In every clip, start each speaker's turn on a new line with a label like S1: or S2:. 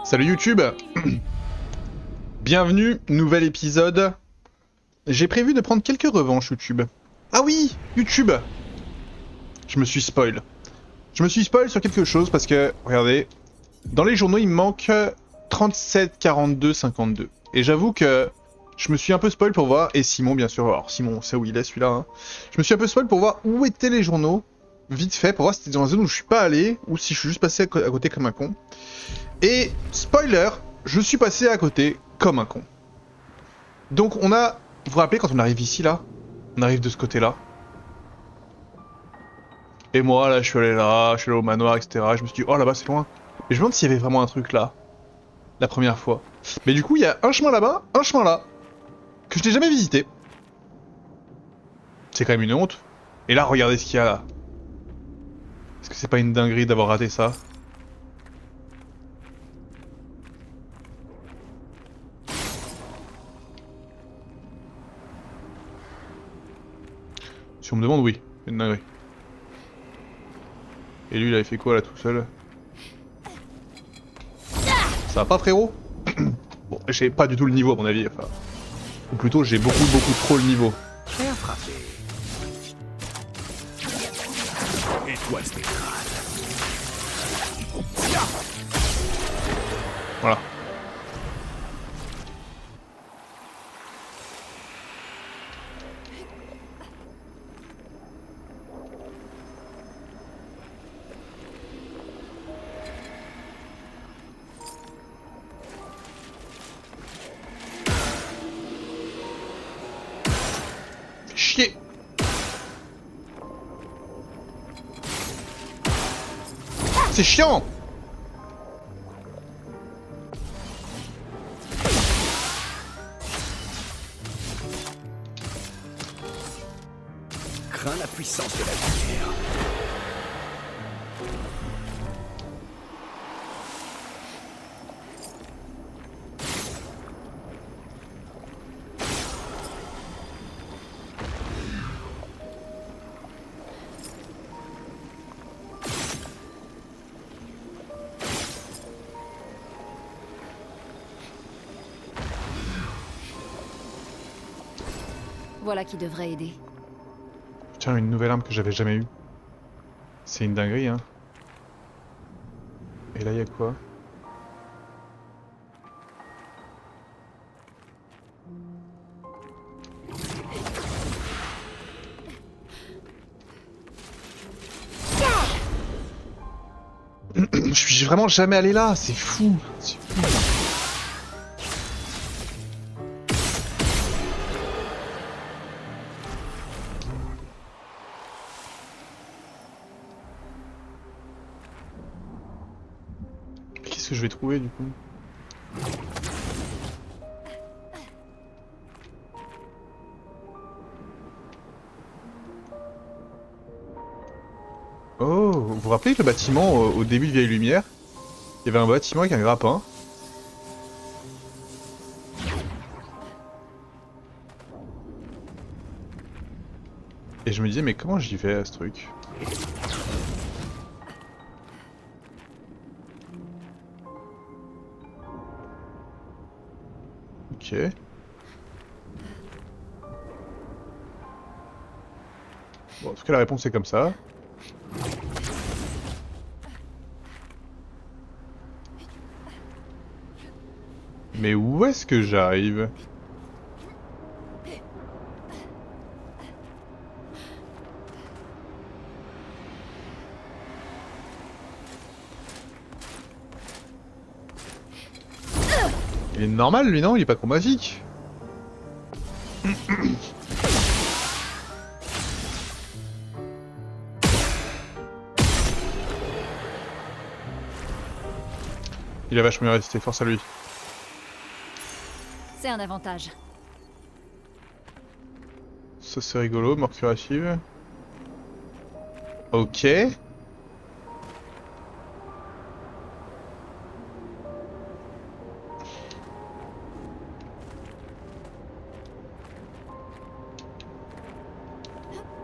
S1: Salut YouTube. Bienvenue, nouvel épisode. J'ai prévu de prendre quelques revanches YouTube. Ah oui, YouTube. Je me suis spoil. Je me suis spoil sur quelque chose parce que, regardez, dans les journaux il me manque 37, 42, 52. Et j'avoue que je me suis un peu spoil pour voir, et Simon bien sûr, alors Simon on sait où il est celui-là, hein. Je me suis un peu spoil pour voir où étaient les journaux, vite fait, pour voir si c'était dans la zone où je suis pas allé, ou si je suis juste passé à côté comme un con. Et, spoiler, je suis passé à côté comme un con. Donc on a, vous vous rappelez quand on arrive ici là, on arrive de ce côté-là. Et moi là je suis allé là, je suis allé au manoir, etc. Je me suis dit, oh là-bas c'est loin. Mais je me demande s'il y avait vraiment un truc là, la première fois. Mais du coup il y a un chemin là-bas, un chemin là, que je n'ai jamais visité. C'est quand même une honte. Et là regardez ce qu'il y a là. Est-ce que c'est pas une dinguerie d'avoir raté ça? Si on me demande, oui, c'est une dinguerie. Et lui il avait fait quoi là tout seul? Ça va pas frérot? Bon, j'ai pas du tout le niveau à mon avis, enfin. Ou plutôt j'ai beaucoup trop le niveau.
S2: Bien frappé. Étoile spectrale.
S1: Voilà. Chier. C'est chiant.
S2: Crains la puissance de la lumière.
S3: Voilà qui devrait aider.
S1: Tiens, une nouvelle arme que j'avais jamais eue. C'est une dinguerie, hein. Et là, y a quoi? Je suis vraiment jamais allé là, c'est fou. C'est fou. Qu'est-ce que je vais trouver du coup? Oh, vous vous rappelez le bâtiment au début de Vieille Lumière? Il y avait un bâtiment avec un grappin. Et je me disais mais comment j'y vais à ce truc? Ok. Bon, en tout cas la réponse est comme ça. Mais où est-ce que j'arrive? Il est normal lui non? Il est pas chromatique. Il a vachement mieux résisté, force à lui.
S3: C'est un avantage.
S1: Ça c'est rigolo, mort curative. Ok.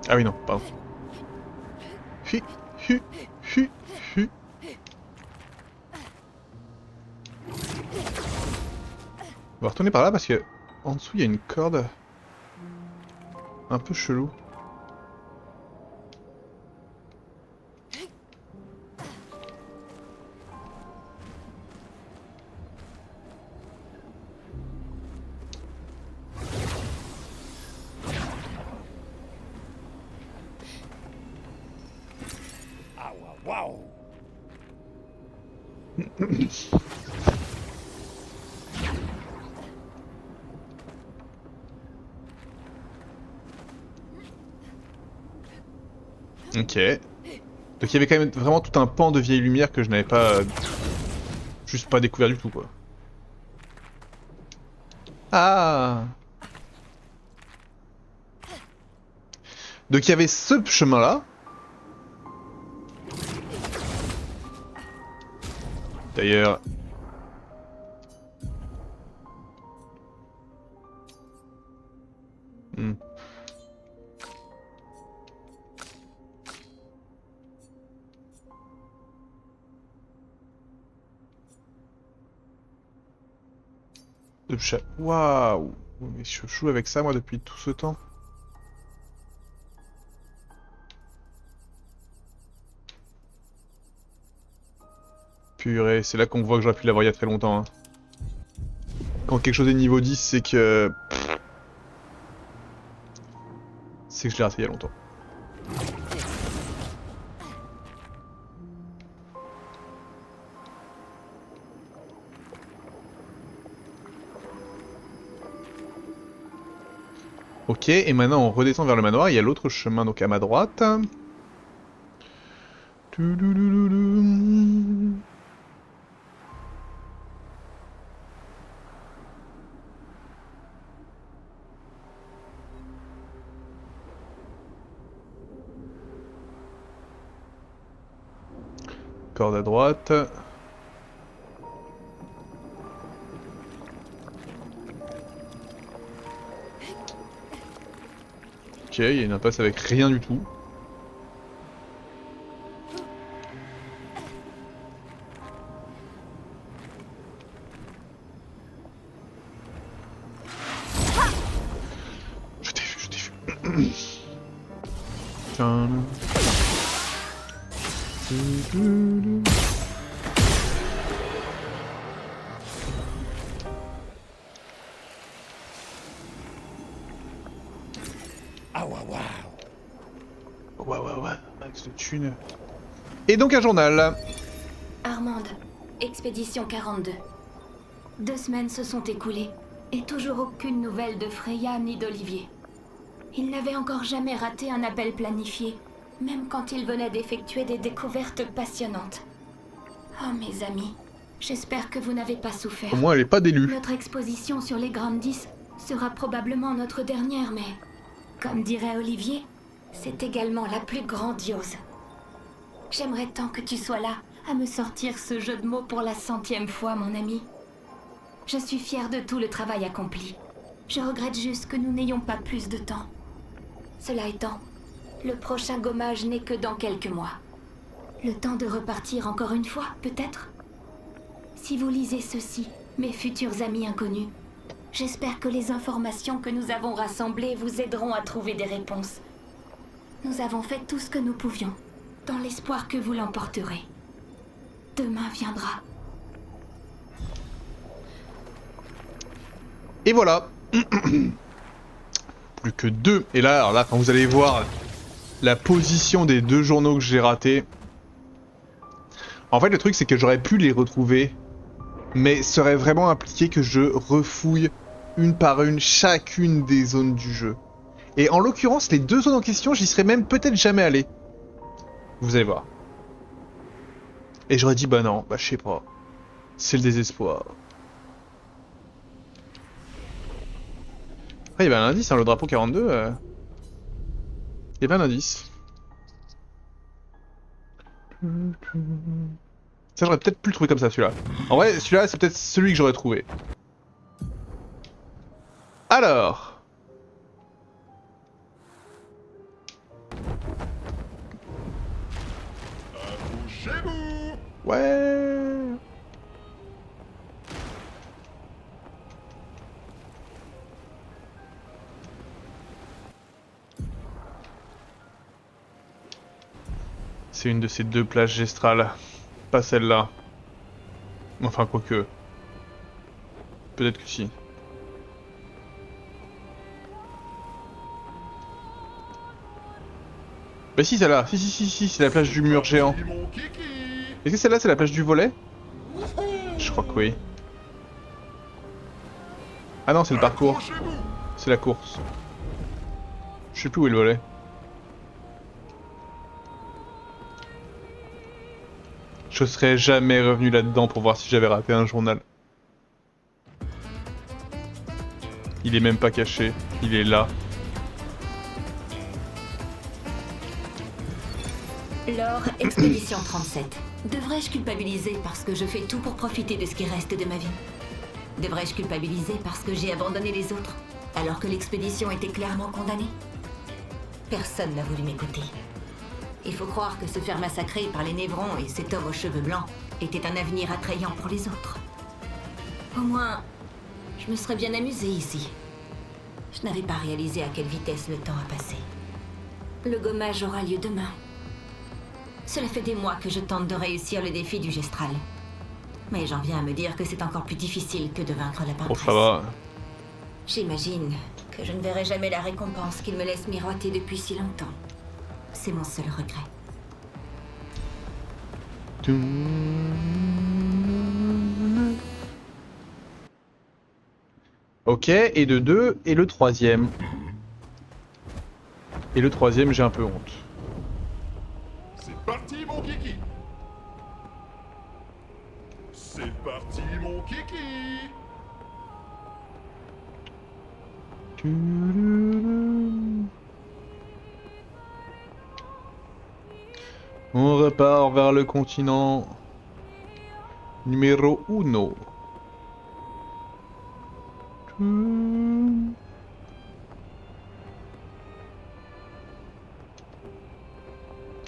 S1: Ah oui non, pardon. Hi, hi, hu, hu. On va retourner par là parce que en dessous il y a une corde un peu chelou.
S2: Ah, waouh.
S1: Ok. Donc il y avait quand même vraiment tout un pan de vieille lumière que je n'avais pas... juste pas découvert du tout quoi. Ah. Donc il y avait ce chemin là. D'ailleurs... Hmm. De chat. Waouh! Mais je joue avec ça moi depuis tout ce temps. Purée, c'est là qu'on voit que j'aurais pu l'avoir il y a très longtemps. Hein. Quand quelque chose est niveau 10, c'est que... c'est que je l'ai raté il y a longtemps. Ok, et maintenant on redescend vers le manoir, il y a l'autre chemin donc à ma droite. Touloulouloulou. Corde à droite. Ok, il y a une impasse avec rien du tout. Je t'ai vu, je t'ai vu. Tiens.
S2: Ah, waouh.
S1: Ouais, max de thunes. Et donc un journal.
S4: Armande, expédition 42. 2 semaines se sont écoulées, et toujours aucune nouvelle de Freya ni d'Olivier. Il n'avait encore jamais raté un appel planifié, même quand il venait d'effectuer des découvertes passionnantes. Oh mes amis, j'espère que vous n'avez pas souffert.
S1: Au moins elle est pas d'élue.
S4: Notre exposition sur les Grandis sera probablement notre dernière, mais, comme dirait Olivier, c'est également la plus grandiose. J'aimerais tant que tu sois là, à me sortir ce jeu de mots pour la 100e fois, mon ami. Je suis fière de tout le travail accompli. Je regrette juste que nous n'ayons pas plus de temps. Cela étant, le prochain gommage n'est que dans quelques mois. Le temps de repartir encore une fois, peut-être? Si vous lisez ceci, mes futurs amis inconnus, j'espère que les informations que nous avons rassemblées vous aideront à trouver des réponses. Nous avons fait tout ce que nous pouvions, dans l'espoir que vous l'emporterez. Demain viendra.
S1: Et voilà. Plus que 2. Et là, alors là, quand vous allez voir la position des 2 journaux que j'ai ratés. En fait, le truc, c'est que j'aurais pu les retrouver. Mais ça aurait vraiment impliqué que je refouille une par une chacune des zones du jeu. Et en l'occurrence, les 2 zones en question, j'y serais même peut-être jamais allé. Vous allez voir. Et j'aurais dit, bah non, bah je sais pas. C'est le désespoir. Après, il y avait un indice, hein, le drapeau 42. Il y avait un indice. Ça, j'aurais peut-être pu le trouver comme ça, celui-là. En vrai, celui-là, c'est peut-être celui que j'aurais trouvé. Alors...
S2: Accrochez-vous.
S1: Ouais. C'est une de ces deux plages gestrales. Pas celle-là. Enfin, quoique. Peut-être que si. Bah si, celle-là. Si, c'est la plage du mur géant.
S2: Parti, mon kiki.
S1: Est-ce que celle-là, c'est la plage du volet? Je crois que oui. Ah non, c'est le parcours.
S2: Accrochez-vous.
S1: C'est la course. Je sais plus où est le volet. Je serais jamais revenu là-dedans pour voir si j'avais raté un journal. Il est même pas caché, il est là.
S4: Laure, expédition 37. Devrais-je culpabiliser parce que je fais tout pour profiter de ce qui reste de ma vie? Devrais-je culpabiliser parce que j'ai abandonné les autres, alors que l'expédition était clairement condamnée? Personne n'a voulu m'écouter. Il faut croire que se faire massacrer par les Névrons et cet homme aux cheveux blancs était un avenir attrayant pour les autres. Au moins, je me serais bien amusée ici. Je n'avais pas réalisé à quelle vitesse le temps a passé. Le gommage aura lieu demain. Cela fait des mois que je tente de réussir le défi du Gestral. Mais j'en viens à me dire que c'est encore plus difficile que de vaincre la
S1: Bon,
S4: peintresse.
S1: ça va.
S4: J'imagine que je ne verrai jamais la récompense qu'il me laisse miroiter depuis si longtemps. C'est mon seul regret.
S1: Ok, et de 2, et le troisième. Et le troisième, j'ai un peu honte.
S2: C'est parti, mon kiki. C'est parti, mon kiki.
S1: On repart vers le continent numéro 1.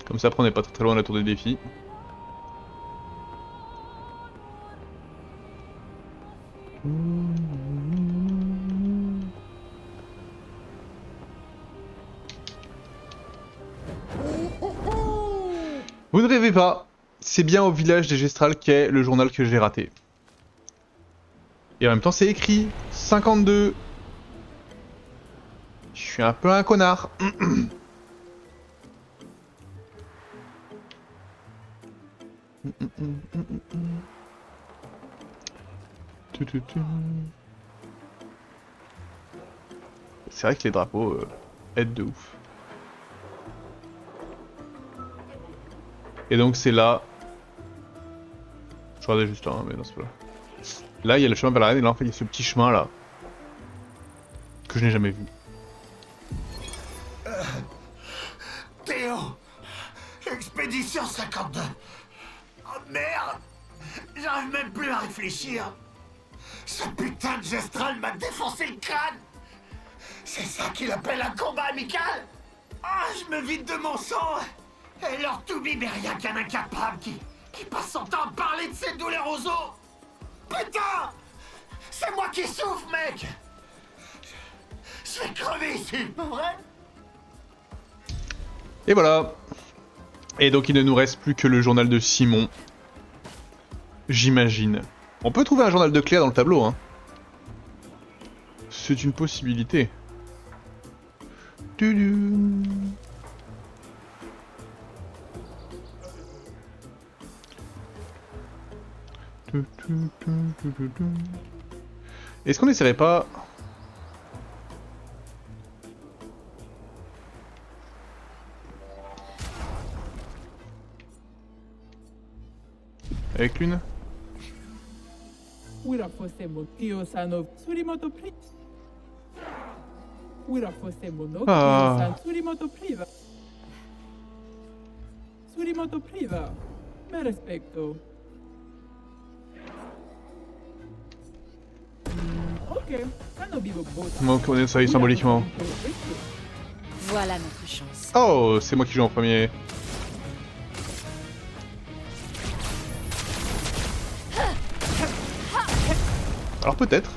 S1: Comme ça, après on n'est pas très loin de la tour des défis. Vous ne rêvez pas, c'est bien au village des Gestrales qu'est le journal que j'ai raté. Et en même temps c'est écrit 52. Je suis un peu un connard. C'est vrai que les drapeaux aident de ouf. Et donc c'est là... Je regardais juste là, hein, mais non c'est pas là. Là il y a le chemin vers la reine et là en fait il y a ce petit chemin là. Que je n'ai jamais vu.
S5: Théo, expédition 52. Oh merde, j'arrive même plus à réfléchir. Ce putain de Gestral m'a défoncé le crâne. C'est ça qu'il appelle un combat amical. Ah, je me vide de mon sang. Et leur Toubi, mais rien qu'un incapable qui passe son temps à parler de ses douleurs aux os. Putain, c'est moi qui souffre, mec. Je vais crever ici, pas vrai?
S1: Et voilà. Et donc il ne nous reste plus que le journal de Simon. J'imagine. On peut trouver un journal de Claire dans le tableau, hein. C'est une possibilité. Tudum. Est-ce qu'on essaierait pas... Avec l'une?
S6: Wirafosemo Kiyo-san Tsurimoto Priva. Wirafosemo no
S1: Ah.
S6: Kiyo-san Tsurimoto Priva. Tsurimoto Priva. Me respecto. Ok, Kano vivo both.
S1: Donc on est ça symboliquement.
S3: Voilà notre chance.
S1: Oh, c'est moi qui joue en premier. Alors peut-être.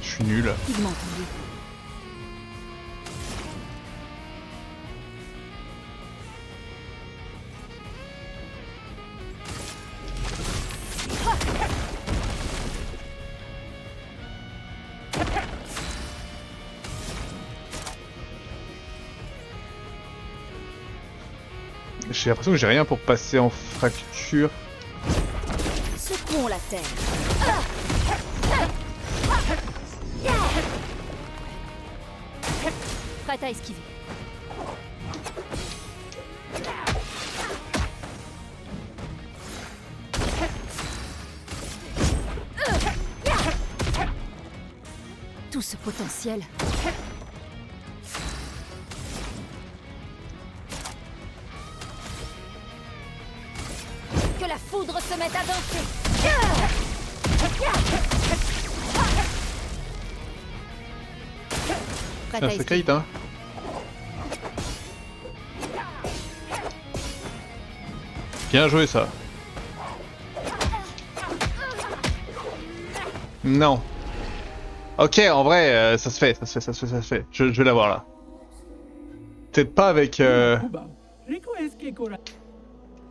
S1: Je suis nul.
S3: Pigment tendu.
S1: J'ai l'impression que j'ai rien pour passer en fracture.
S3: Secouons la terre. Prête à esquiver. Tout ce potentiel. Que la foudre se mette à danser. Prête
S1: Ah,
S3: à
S1: c'est
S3: esquiver.
S1: Kate, hein. Bien joué ça. Non. Ok, en vrai, ça se fait, ça se fait. Je vais l'avoir là. Peut-être pas avec...
S6: Cuba. Rico es que cora.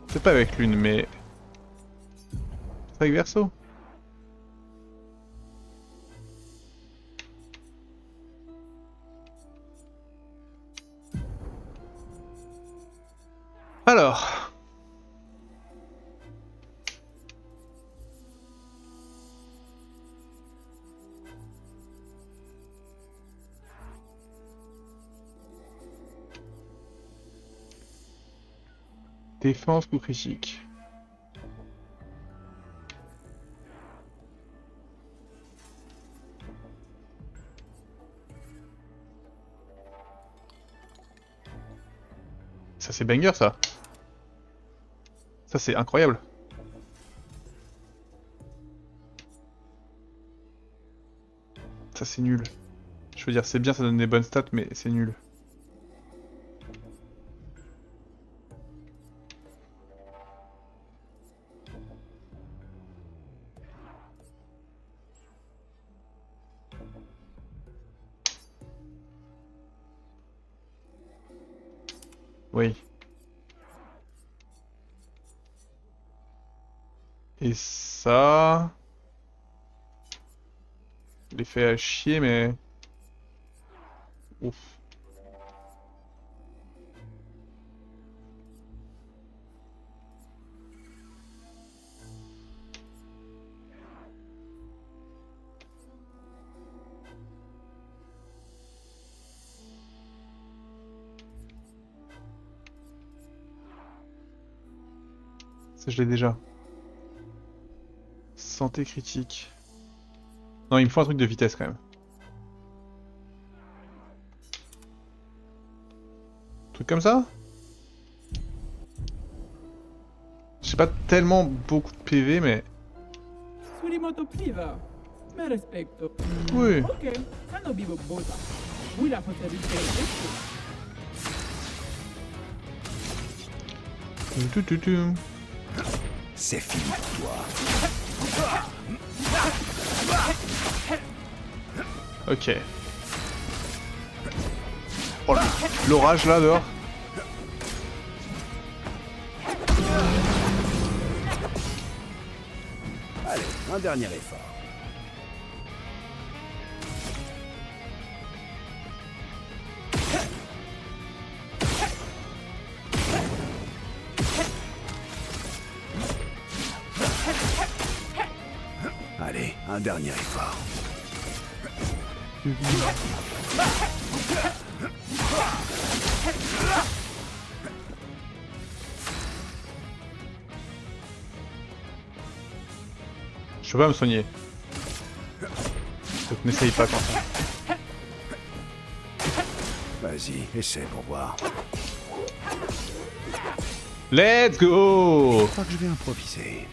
S1: Peut-être pas avec l'une, mais... Avec Verso. Alors... Défense ou critique. Ça c'est banger ça. Ça c'est incroyable. Ça c'est nul. Je veux dire c'est bien, ça donne des bonnes stats mais c'est nul. Oui. Et ça... Je l'ai fait à chier, mais... Ouf. Ça, je l'ai déjà. Santé critique. Non, il me faut un truc de vitesse quand même. Truc comme ça? J'ai pas tellement beaucoup de PV, mais...
S6: Surimoto priva. Me respecto.
S1: Oui.
S6: Ok, ça no vivo bota. Oui, la fosse ricerca.
S5: C'est fini pour toi.
S1: Ok. Oh, l'orage là dehors.
S5: Allez, un dernier effort. Allez, un dernier effort.
S1: Je peux pas me soigner. Donc n'essaye pas quand ça.
S5: Vas-y, essaie pour voir.
S1: Let's go!
S5: Je crois que je vais improviser.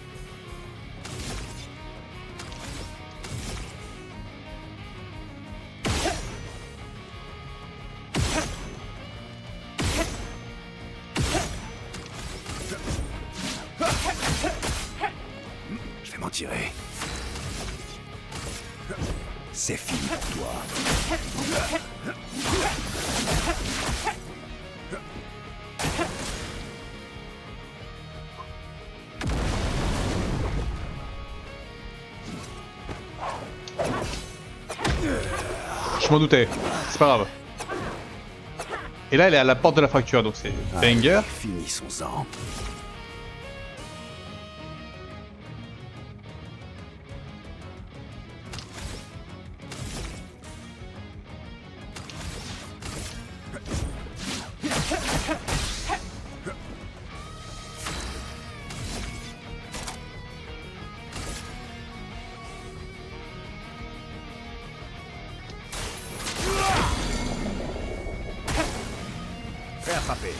S7: t'en tirer. C'est fini pour toi.
S1: Je m'en doutais, c'est pas grave. Et là elle est à la porte de la fracture donc c'est banger.
S7: Finissons-en. Fais attraper.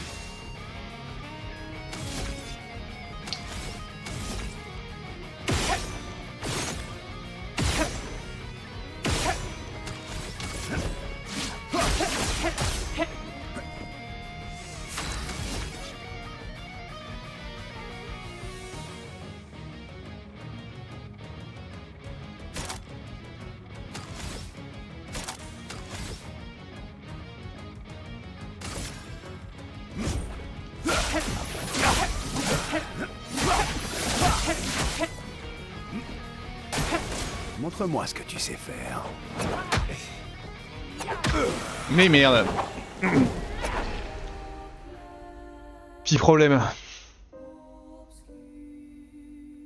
S7: Montre-moi ce que tu sais faire.
S1: Mais merde. Petit problème.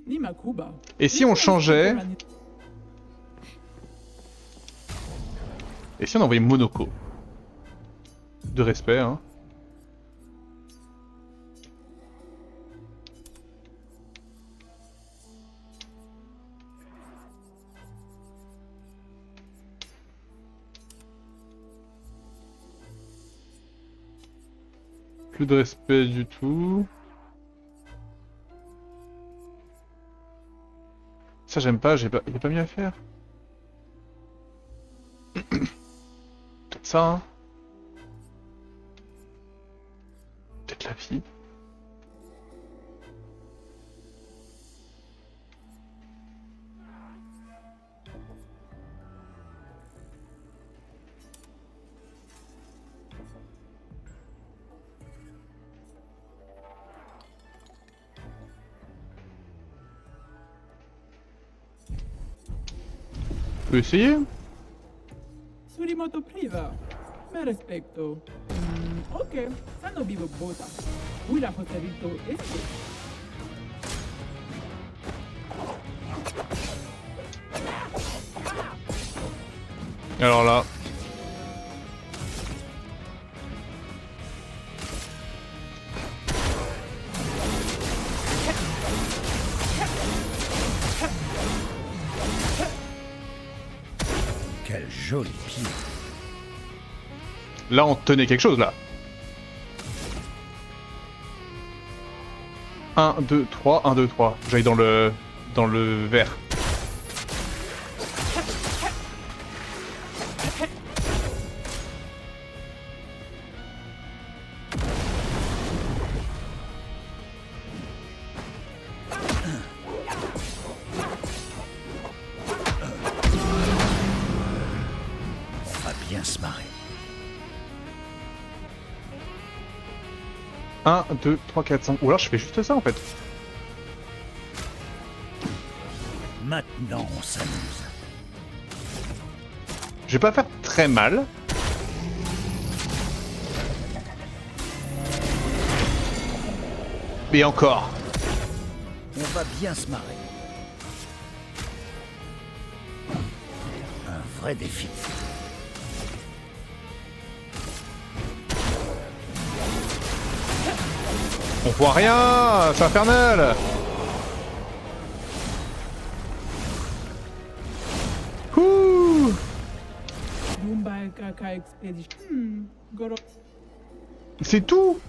S6: Ni Makuba.
S1: Et si on changeait? Et si on envoyait Monoko? De respect, hein. Plus de respect du tout. Ça j'aime pas, il y a pas mieux à faire. Peut-être ça, hein. Peut-être la vie. On peut essayer.
S6: Surimoto priva. Me respecto. Ok, ça no vivo bota. Oui, la facilito este.
S1: Alors là.
S7: Quel joli pied.
S1: Là on tenait quelque chose là. 1, 2, 3, 1, 2, 3. J'aille dans le vert.
S7: On va bien se marrer.
S1: 1, 2, 3, 4, 5. Ou alors je fais juste ça en fait.
S7: Maintenant, on s'amuse.
S1: Je vais pas faire très mal. Mais encore.
S7: On va bien se marrer. Un vrai défi.
S1: On voit rien. C'est infernal. Ouh.
S6: Mumbai Kaka Expedition. Goro.
S1: C'est tout.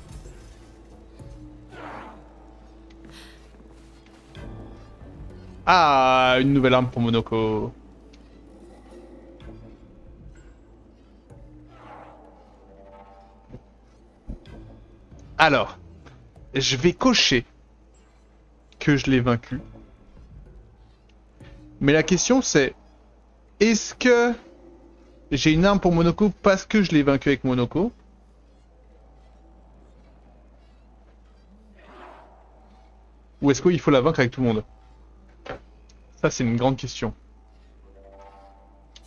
S1: Ah, une nouvelle arme pour Monoko. Alors, je vais cocher que je l'ai vaincu. Mais la question c'est, est-ce que j'ai une arme pour Monoko parce que je l'ai vaincu avec Monoko? Ou est-ce qu'il faut la vaincre avec tout le monde? Ça c'est une grande question.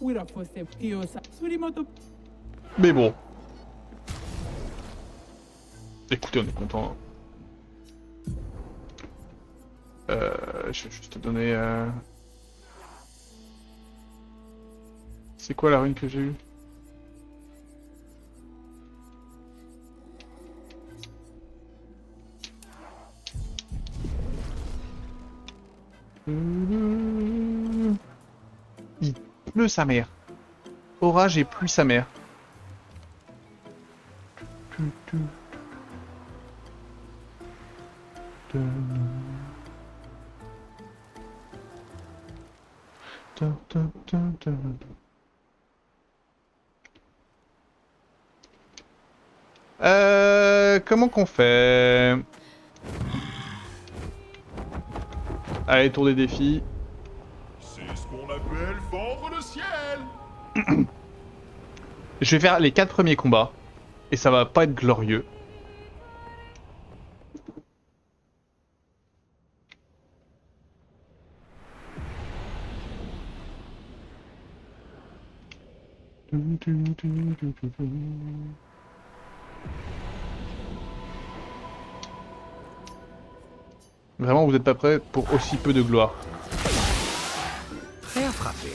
S6: Oui, la force est Théo, ça. Surimoto.
S1: Mais bon. Écoutez, on est content. Je vais juste te donner... C'est quoi la rune que j'ai eue? Il pleut sa mère. Orage et pluie sa mère. Comment qu'on fait? Allez, tour des défis.
S2: C'est ce qu'on appelle fendre le ciel.
S1: Je vais faire les 4 premiers combats. Et ça va pas être glorieux. Vraiment, vous êtes pas prêts pour aussi peu de gloire.
S7: Prêt à frapper.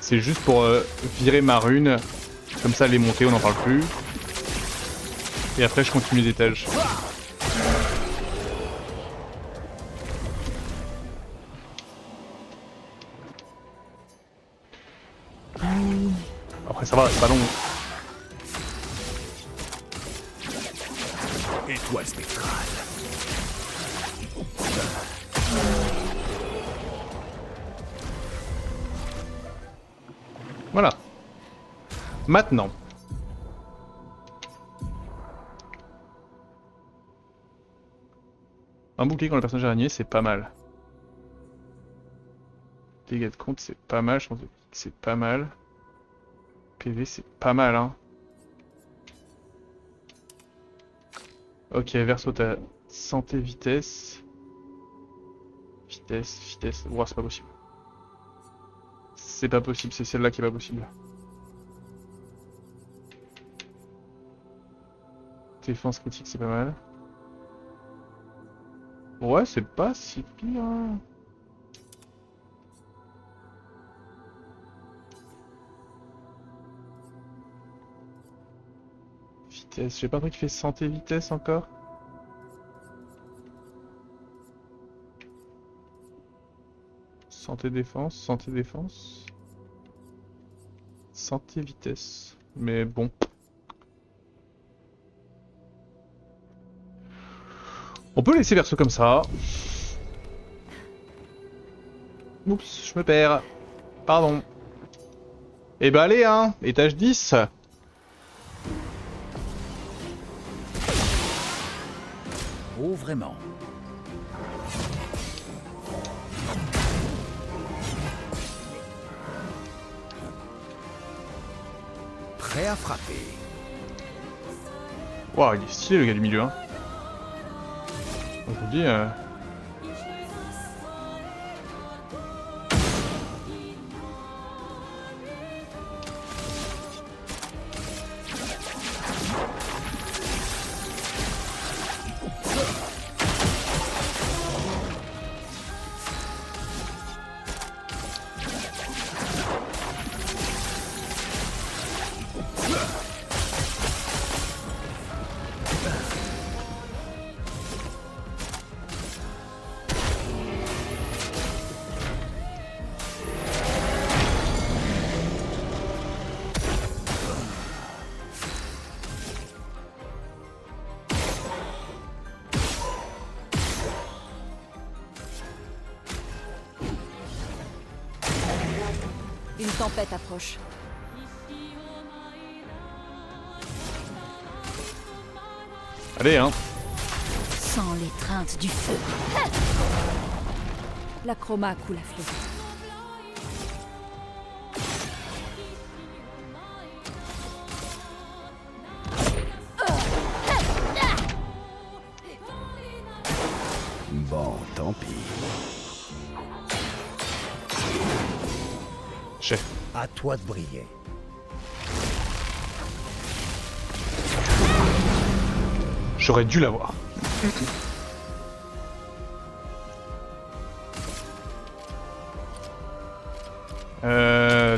S1: C'est juste pour virer ma rune. Comme ça, elle est montée, on n'en parle plus. Et après, je continue les étages. Après, ça va, c'est pas long.
S7: Étoile spectrale.
S1: Voilà. Maintenant. Un bouclier quand le personnage araignée, c'est pas mal. Dégâts de compte, c'est pas mal. Je pense que c'est pas mal. PV, c'est pas mal, hein. Ok, verso, t'as santé, vitesse. Vitesse. Ouah, c'est pas possible. C'est pas possible, c'est celle-là qui est pas possible. Défense critique, c'est pas mal. Ouais, c'est pas si pire. Hein. Vitesse, j'ai pas un truc qui fait santé, vitesse encore. Santé, défense, santé, défense. Santé, vitesse. Mais bon. On peut laisser Verso comme ça. Oups, je me perds. Pardon. Eh ben allez, hein, étage 10.
S7: Oh, vraiment. Prêt à frapper.
S1: Waouh, il est stylé le gars du milieu, hein. Je vous dis...
S3: tempête approche.
S1: Allez, hein.
S3: Sans l'étreinte du feu. La chroma coule à flot.
S7: Bon, tant pis.
S1: Chef.
S7: À toi de briller.
S1: J'aurais dû l'avoir.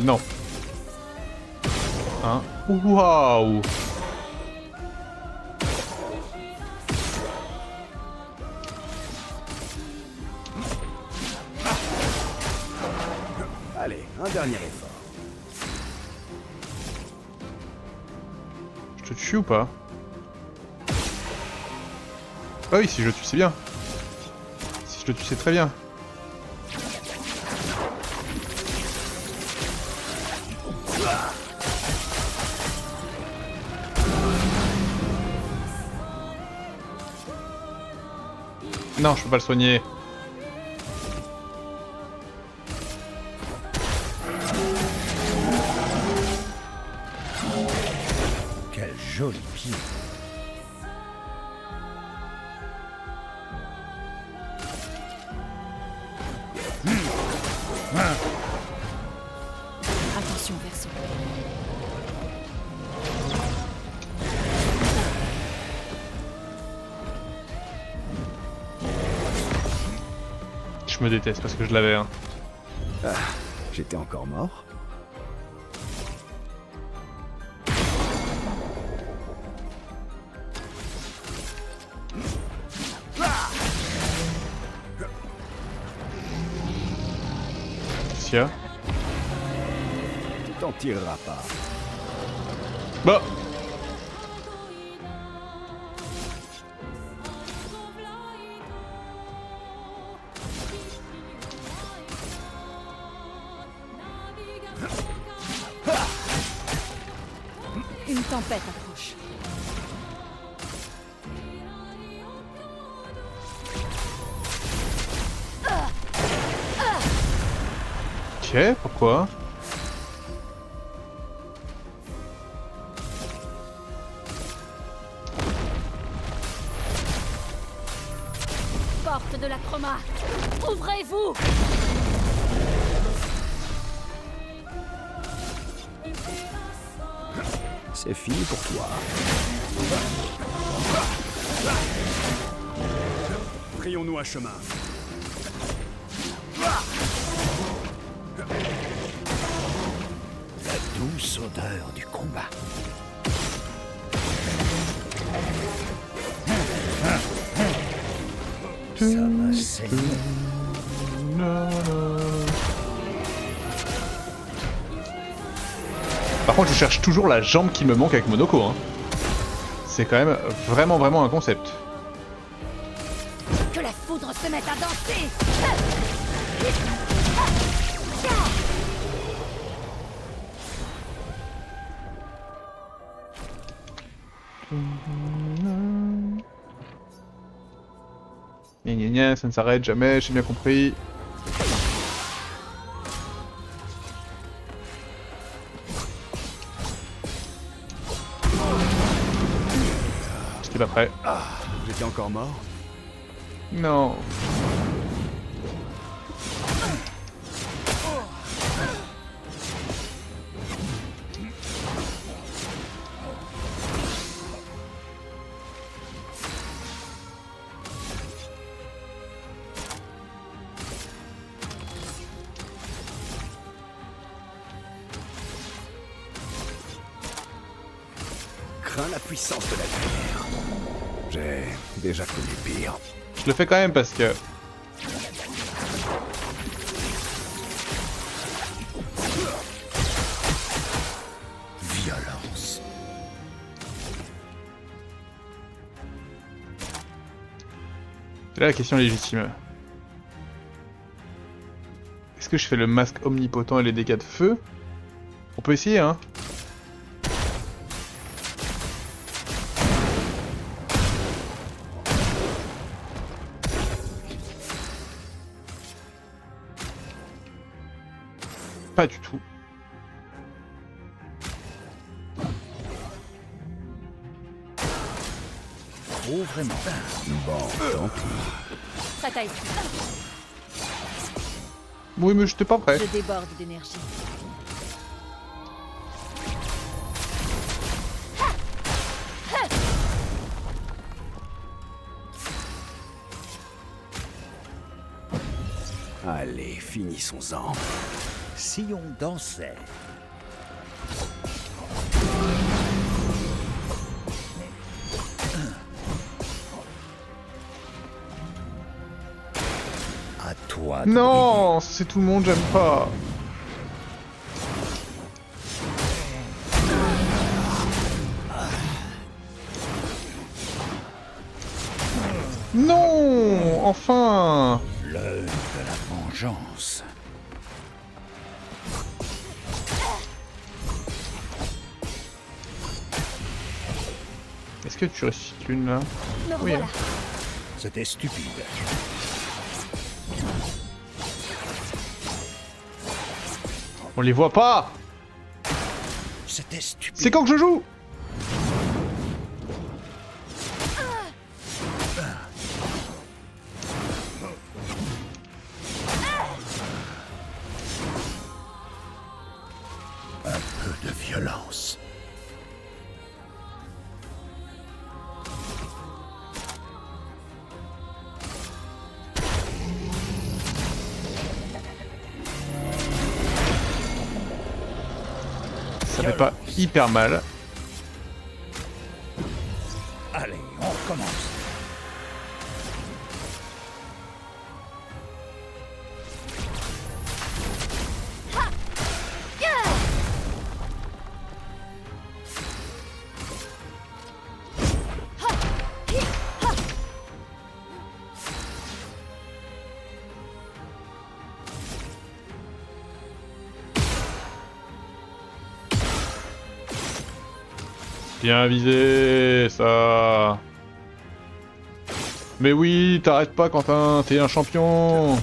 S1: Non. Hein? Waouh!
S7: Allez, un dernier effort.
S1: Je te tue ou pas? Ah oui, si je le tue, c'est bien. Si je le tue, c'est très bien. Non, je peux pas le soigner.
S7: Quel joli pied.
S3: Attention, perso.
S1: Je me déteste parce que je l'avais, hein.
S7: Ah, j'étais encore mort.
S1: Qu'est-ce qu'il y a?
S7: Tu t'en tireras pas.
S1: Bah!
S3: Une tempête approche.
S1: Ok, pourquoi?
S3: Porte de la chroma. Ouvrez-vous!
S7: C'est fini pour toi. Frayons-nous un chemin. La douce odeur du combat. Ça m'a saigné.
S1: Par contre, je cherche toujours la jambe qui me manque avec Monoko, hein. C'est quand même vraiment un concept.
S3: Que la foudre se mette à danser!
S1: Gna gna gna, ça ne s'arrête jamais, j'ai bien compris. J'étais pas prêt.
S7: Ah, j'étais encore mort.
S1: Non.
S7: Crains la puissance de la lumière. J'ai déjà connu pire.
S1: Je le fais quand même parce que...
S7: Violence.
S1: Là, la question est légitime. Est-ce que je fais le masque omnipotent et les dégâts de feu? On peut essayer, hein. Pas du tout.
S7: Oh, vraiment. Bon, tant pis.
S3: Ça t'a été.
S1: Oui, mais j'étais pas prêt.
S3: Je déborde d'énergie.
S7: Allez, finissons-en. Si on dansait. À toi de
S1: Non, c'est tout le monde, j'aime pas. Non, enfin.
S7: briller. L'heure de la vengeance.
S1: Est-ce que tu ressuscites l'une là?
S3: Me
S1: Oui,
S3: revoilà.
S7: C'était stupide.
S1: On les voit pas.
S7: C'était stupide.
S1: C'est quand que je joue?
S7: Un peu de violence.
S1: Ça fait pas hyper mal.
S7: Allez, on recommence.
S1: Bien visé, ça. Mais oui, t'arrêtes pas, Quentin, t'es un champion.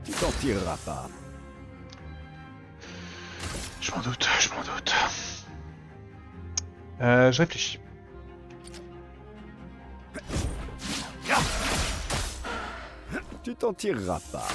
S7: Tu t'en tireras pas.
S1: Je m'en doute, je m'en doute. Je réfléchis.
S7: Tu t'en tireras pas.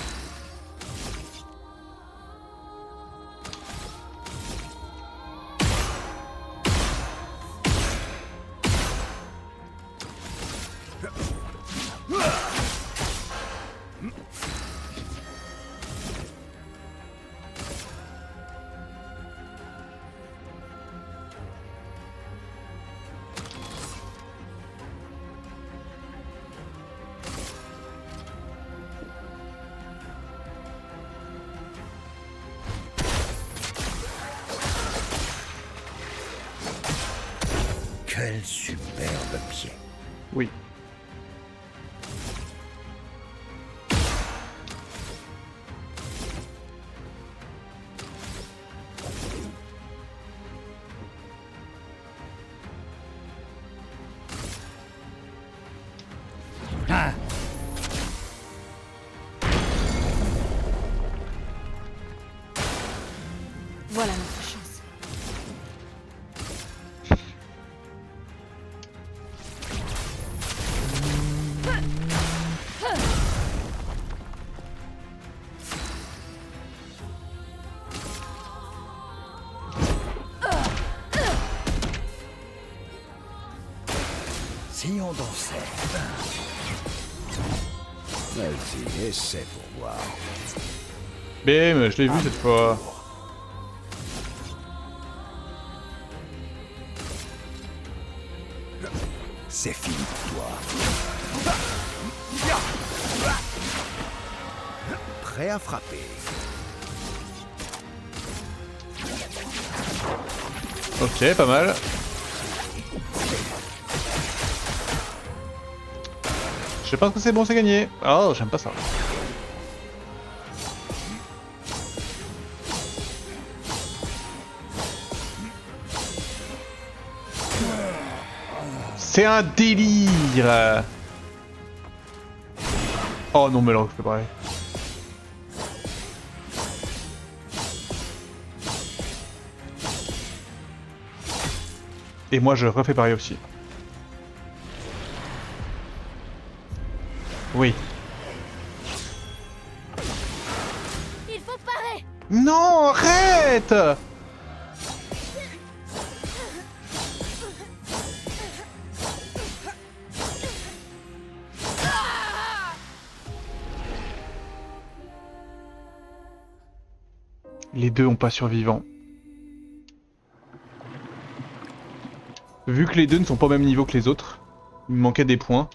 S7: Quel superbe pied.
S1: Oui.
S7: Ah,
S3: Voilà notre chance.
S7: si on dansait. Vas-y, essaie pour voir.
S1: Bim, je l'ai vu cette fois.
S7: C'est fini pour toi. Prêt à frapper.
S1: Ok, pas mal. Je sais pas que c'est bon, c'est gagné. Oh, j'aime pas ça. C'est un délire. Oh non, mais là, c'est pareil. Et moi, je refais pareil aussi. Oui.
S3: Il faut parer.
S1: Non, arrête! Les deux ont pas survivant. Vu que les deux ne sont pas au même niveau que les autres, il me manquait des points.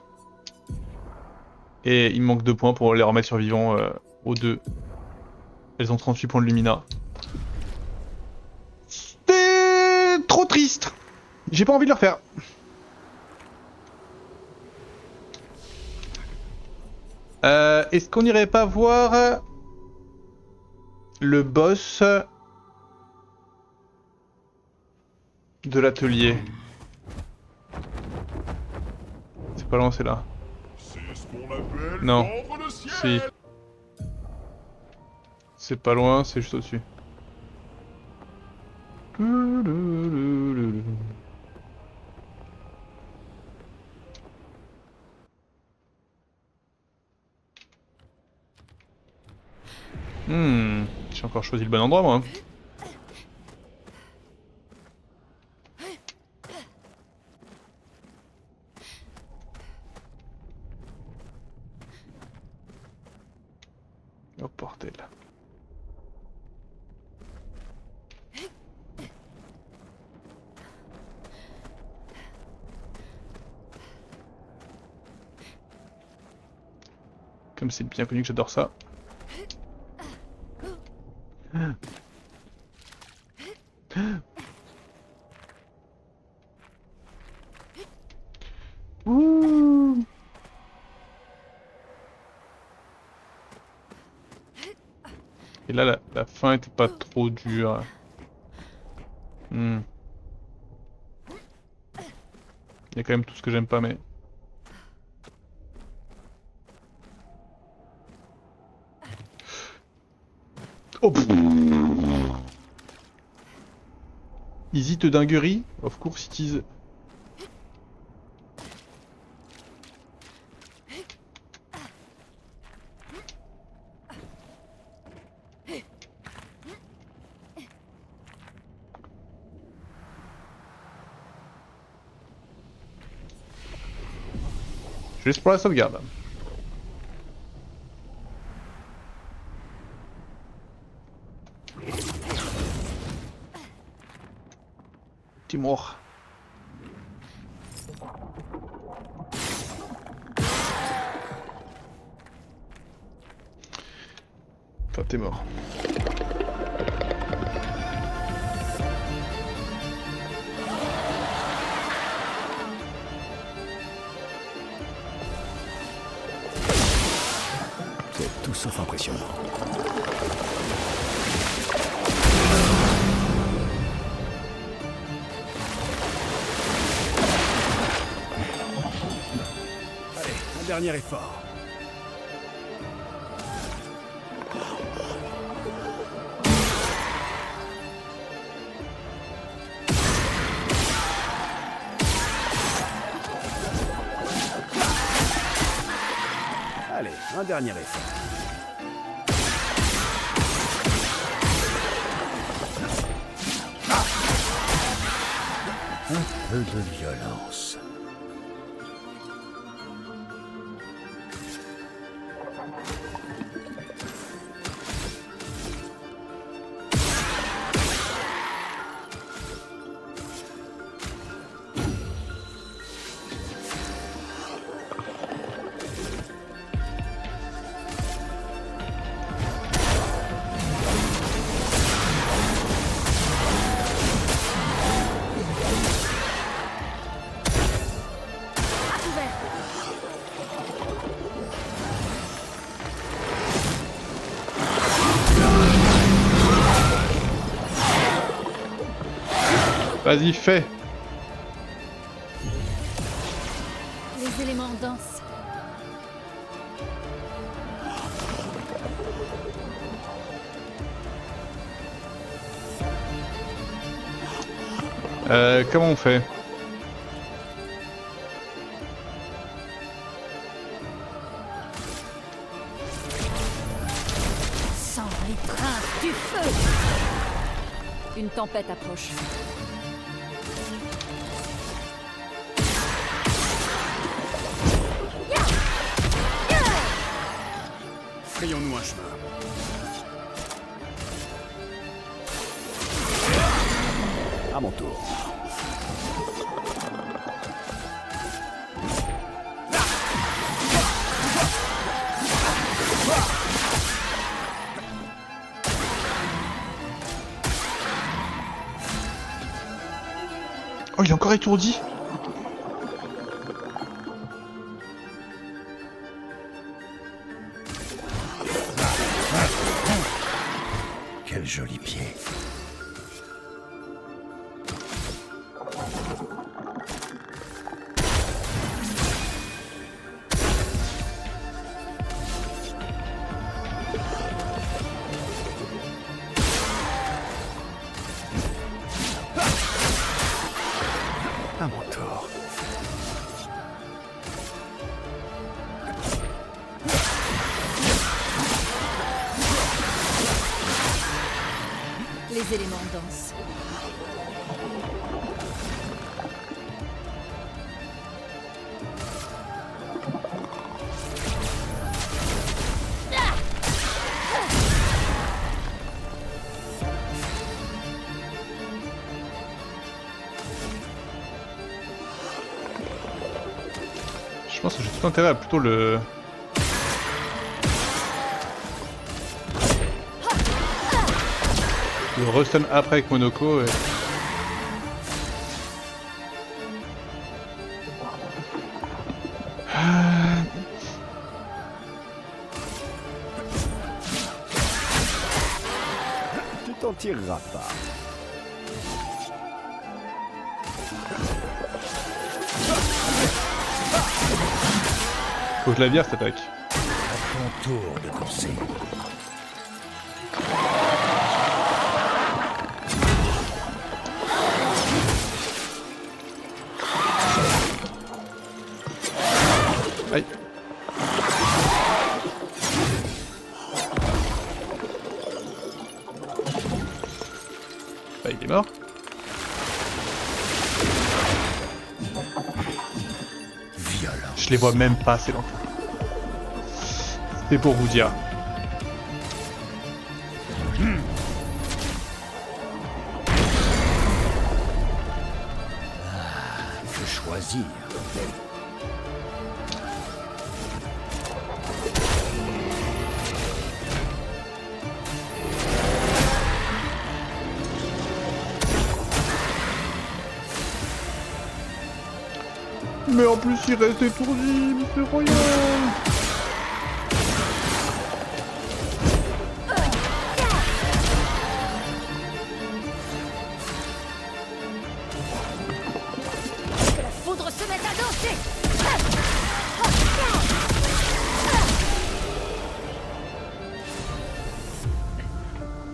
S1: Et il me manque 2 points pour les remettre survivants aux deux. Elles ont 38 points de Lumina. C'est trop triste. J'ai pas envie de le refaire. Est-ce qu'on irait pas voir le boss de l'atelier? C'est pas loin, c'est là.
S2: C'est ce qu'on appelle
S1: Non.
S2: fendre le ciel.
S1: Si. C'est pas loin, c'est juste au-dessus. J'ai encore choisi le bon endroit, moi. Oh bordel. Comme c'est bien connu que j'adore ça. Ouh. Et là, la fin était pas trop dure. Il y a quand même tout ce que j'aime pas, mais... Oh pff. Easy te dinguerie? Of course it is. Juste pour la sauvegarde. T'es mort. Enfin, t'es mort.
S7: C'est tout sauf impressionnant. Allez, un dernier effort. Allez, un dernier effort. Un peu de violence.
S1: Vas-y, fais.
S3: Les éléments dansent.
S1: Comment on fait?
S3: Sans les princes du feu. Une tempête approche.
S7: Frayons-nous un chemin. À mon tour.
S1: Oh, il est encore étourdi.
S7: Quel joli pied. À mon tour.
S3: Les éléments dansent.
S1: Je pense que j'ai tout intérêt à plutôt le... Le restun après avec Monoko et...
S7: Tu t'en tireras pas.
S1: Faut que je la vire cette attaque.
S7: À ton tour de danser.
S1: Aïe. Bah, il est mort.
S7: Violent.
S1: Je les vois même pas, c'est lent. C'est pour vous dire.
S7: Que choisir.
S1: Mais en plus il reste étourdi, mais c'est royal.
S3: Que la foudre se mette à danser.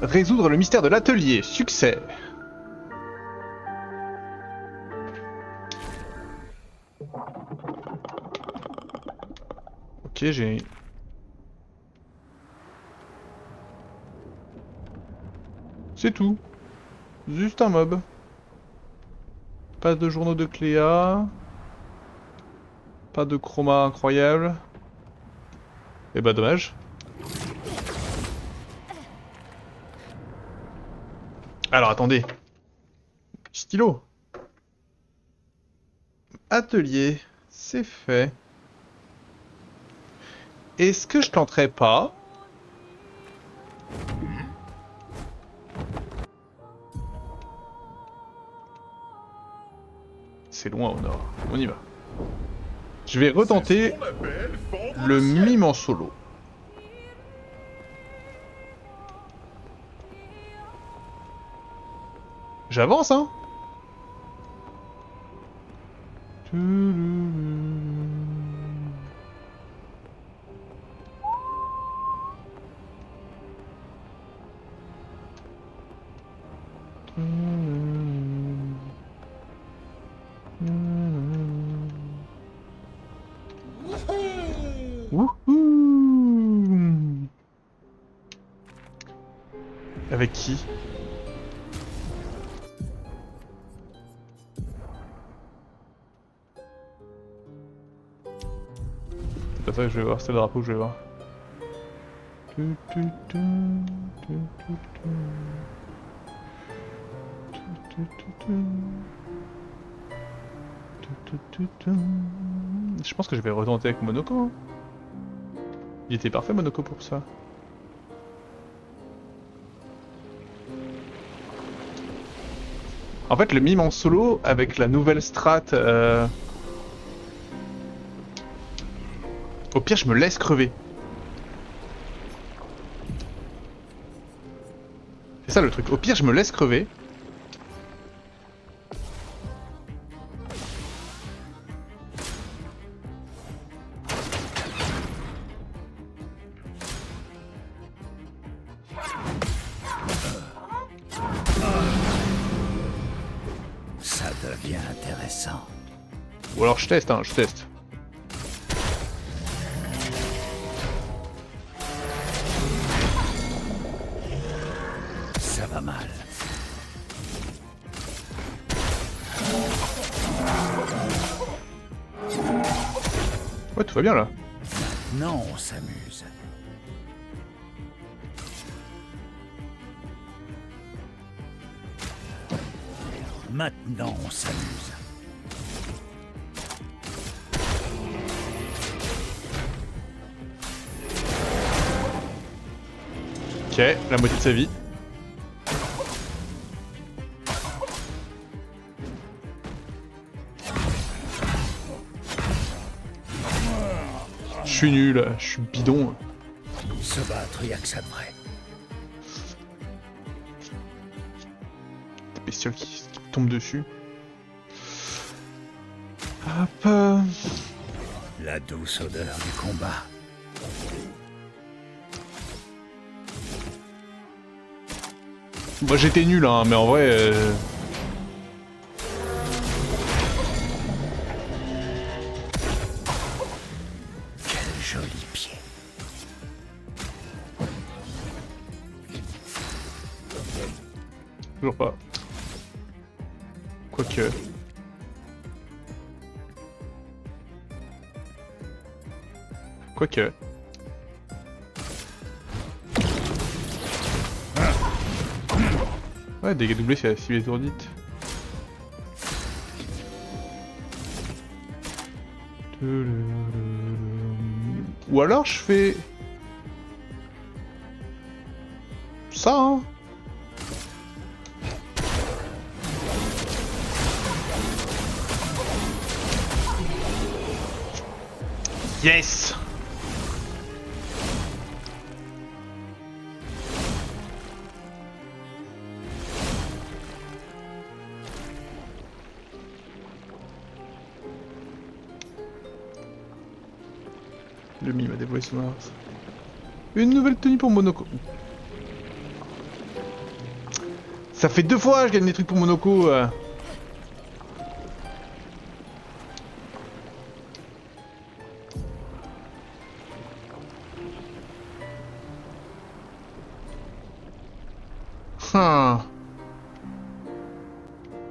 S1: Résoudre le mystère de l'atelier, succès. Ok, j'ai... C'est tout. Juste un mob. Pas de journaux de Cléa. Pas de chroma incroyable. Eh bah dommage. Alors attendez. Stylo. Atelier. C'est fait. Est-ce que je tenterais pas C'est loin au nord. On y va. Je vais retenter
S2: On appelle fendre
S1: le
S2: ciel.
S1: mime en solo. J'avance, hein? Wouhou! Avec qui? C'est pas ça que je vais voir, c'est le drapeau que je vais voir. Je pense que je vais retenter avec Monoko. Hein. Il était parfait Monoko pour ça. En fait le mime en solo avec la nouvelle strat... Au pire je me laisse crever. C'est ça le truc, au pire je me laisse crever.
S7: Ça devient intéressant.
S1: Ou alors je teste, hein, je teste.
S7: Ça va mal.
S1: Ouais, tout va bien là.
S7: Non, on s'amuse. Maintenant, on s'amuse.
S1: Ok, la moitié de sa vie. Je suis nul, je suis bidon.
S7: Se battre, y'a que ça de vrai.
S1: Des bestioles qui me tombent dessus. Hop.
S7: La douce odeur du combat.
S1: Moi j'étais nul hein, mais en vrai...
S7: Quel joli pied.
S1: Toujours pas. Quoique... Quoique... Ouais, dégâts doublés c'est la cible étourdite. Ou alors je fais... ça hein. Yes. Le mime a dévoilé son art. Une nouvelle tenue pour Monoko. Ça fait 2 fois que je gagne des trucs pour Monoko.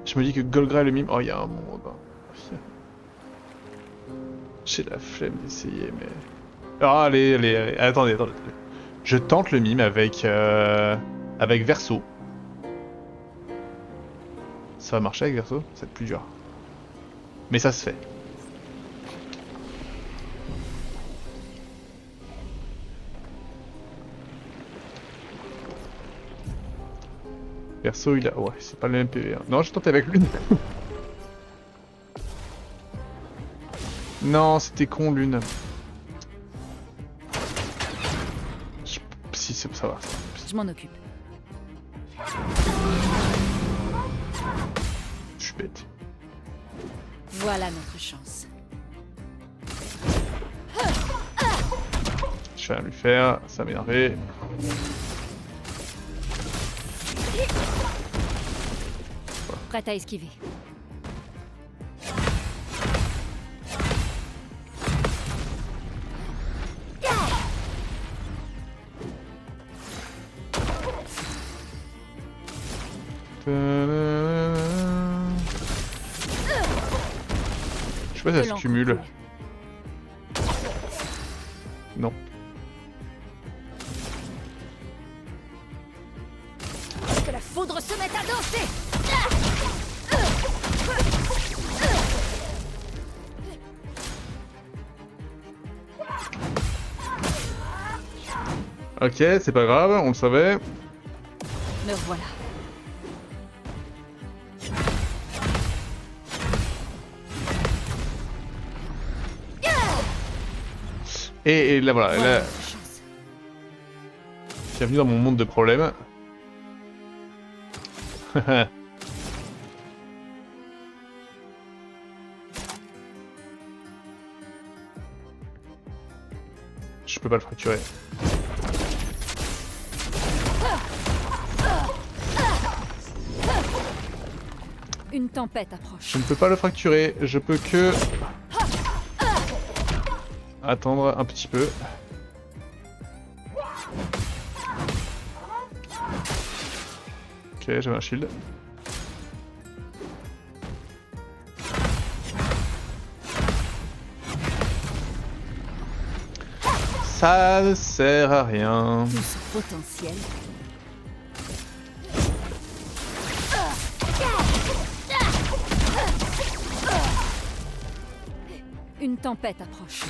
S1: Je me dis que Golgra et le mime... Oh, il y a un monde. J'ai la flemme d'essayer, mais... Ah, allez, attendez. Je tente le mime avec... avec Verso. Ça va marcher avec Verso? Ça va être plus dur. Mais ça se fait. Verso, il a... Ouais, c'est pas le même PV. Hein. Non, je tente avec Lune. Non, c'était con, Lune. Si, ça va.
S3: Je m'en occupe.
S1: Je suis bête.
S3: Voilà notre chance.
S1: Je vais rien lui faire, ça m'énerve.
S3: Prête à esquiver.
S1: Je sais pas si ça se cumule. Non.
S3: Que la foudre se mette à danser.
S1: Ok, c'est pas grave, on le savait.
S3: Me voilà.
S1: Et là voilà,
S3: Voilà
S1: là,
S3: notre chance.
S1: bienvenue dans mon monde de problèmes. Je peux pas le fracturer.
S3: Une tempête approche.
S1: Je ne peux pas le fracturer, je peux que attendre un petit peu. Ok, j'avais un shield. Ça ne sert à rien.
S3: Tout son potentiel. Une tempête approche.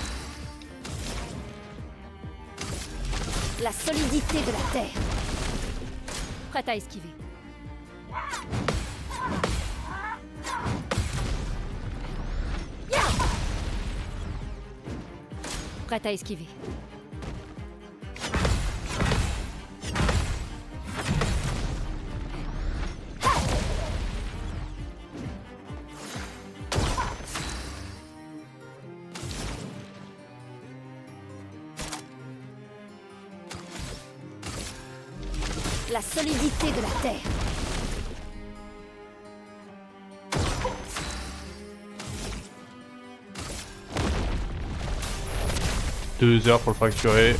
S3: La solidité de la terre. Prête à esquiver. Prête à esquiver. La solidité de la terre.
S1: 2 heures pour le fracturer.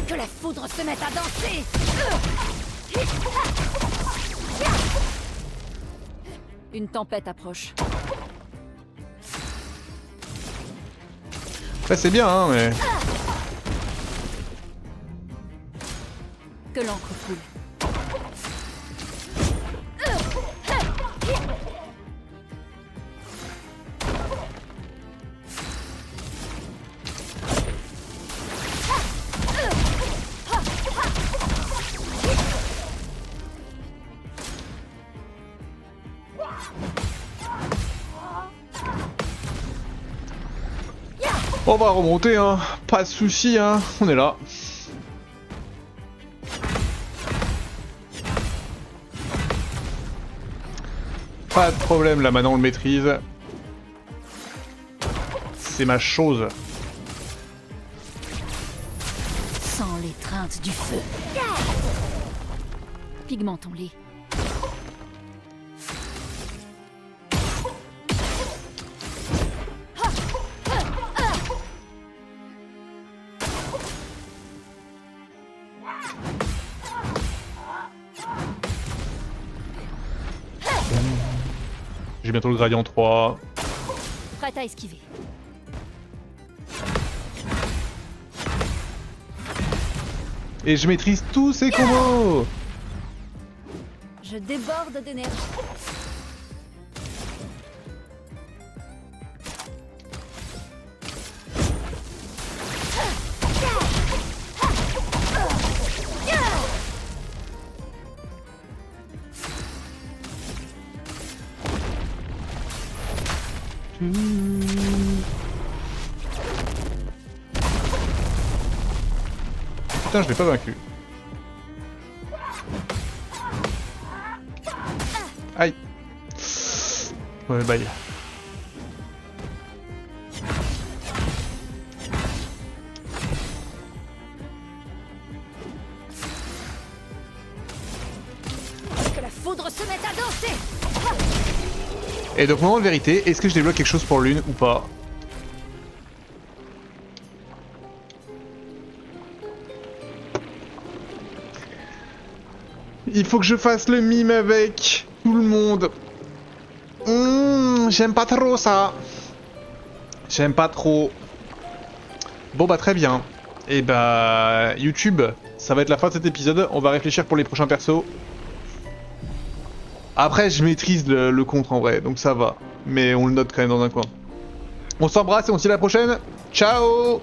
S3: Que la foudre se mette à danser. Une tempête approche.
S1: Ouais, c'est bien, hein, mais...
S3: Que l'encre coule.
S1: On va remonter, hein. Pas de soucis, hein. On est là. Pas de problème, là maintenant on le maîtrise. C'est ma chose.
S3: Sans l'étreinte du feu. Pigment ton lit.
S1: J'ai bientôt le gradient 3.
S3: Prête à esquiver.
S1: Et je maîtrise tous ces combos.
S3: Je déborde d'énergie.
S1: putain, je l'ai pas vaincu. Aïe. Ouais, bye.
S3: Que la foudre se mette à danser.
S1: Et donc, moment de vérité, est-ce que je débloque quelque chose pour l'une ou pas? Il faut que je fasse le mime avec tout le monde. J'aime pas trop ça. J'aime pas trop. Bon bah très bien. Et bah YouTube, ça va être la fin de cet épisode. On va réfléchir pour les prochains persos. Après je maîtrise le contre en vrai, donc ça va. Mais on le note quand même dans un coin. On s'embrasse et on se dit à la prochaine. Ciao!